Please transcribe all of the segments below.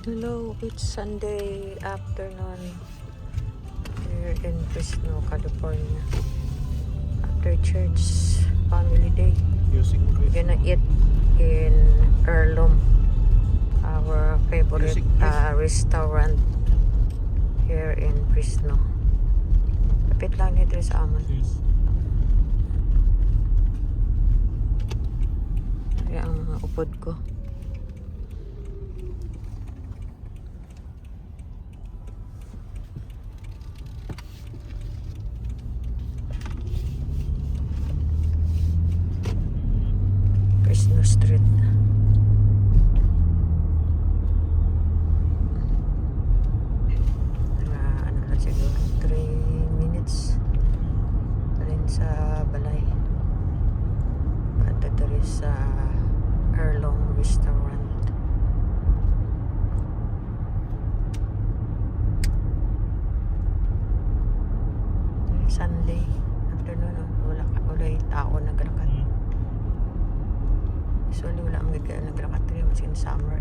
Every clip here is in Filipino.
Hello, it's Sunday afternoon here in Fresno, California. After church, family day. We're gonna eat in Heirloom, our favorite restaurant here in Fresno. Kapit lang nito sa amin. Kaya ang mga upod ko. Fresno Street. Ano lang siguro 3 minutes rin sa balay. At ito rin sa Heirloom Restaurant. Sunday afternoon, wala yung tao naglakad. Usually wala ang naglakad rin kasi in summer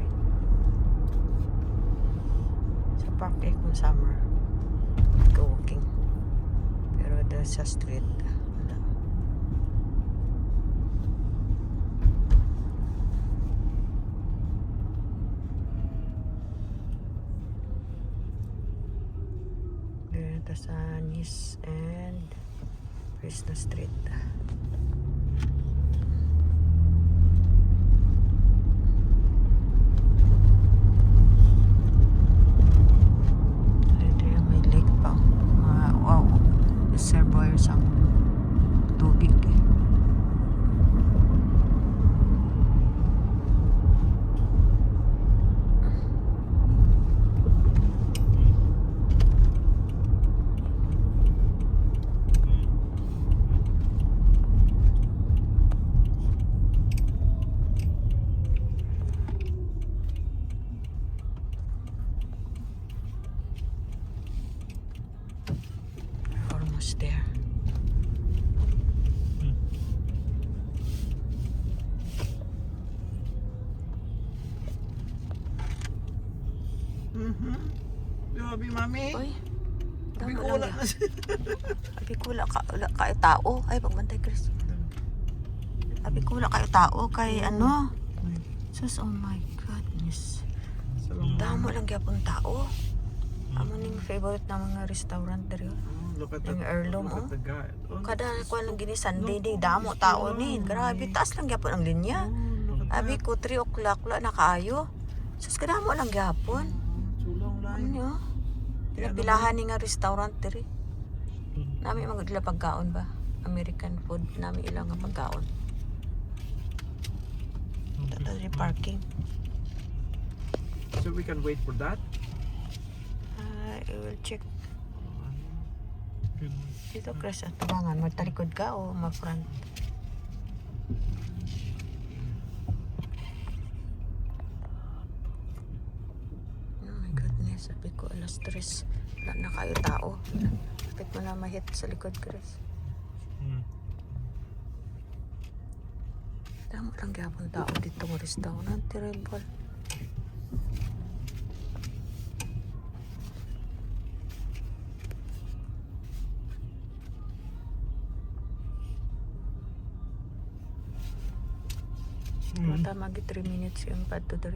sa park kung summer go walking, pero sa street wala. Dito sa Nice and Fresno Street. Reservoirs ang tubig. Almost there. Grabe, mami. Uy, Sabi ko wala na siya. Sabi ko wala kayo tao. Ay, pagbantay Chris. Sabi ko wala kayo tao kay ano. Sus, oh my goodness. Damo lang gyapon tao. Amo ning favorite na mga restaurant diri. Yung Heirloom, oh. Kada ko lang gini Sunday day, damo tao ni. Grabe, taas lang gyapon ang linya. Sabi ko 3 o'clock wala na kaayo. Sus, kadamo lang gyapon. Sulong lang. Ano? Pinapilahan ni nga restaurant diri. Nami magdala pagkaon ba? American food nami ilang nga pagkaon. Dali parking. So we can wait for that? I will check. Dito Chris, tabangan, magtalikod ka o mag-front? Oh my goodness, sabi ko alas 3, wala na kayo tao. Kapit mo na mahit sa likod Chris. Damo lang gyapon tao dito ng restaurant, terrible. Mata magi 3 minutes yung pad to 3.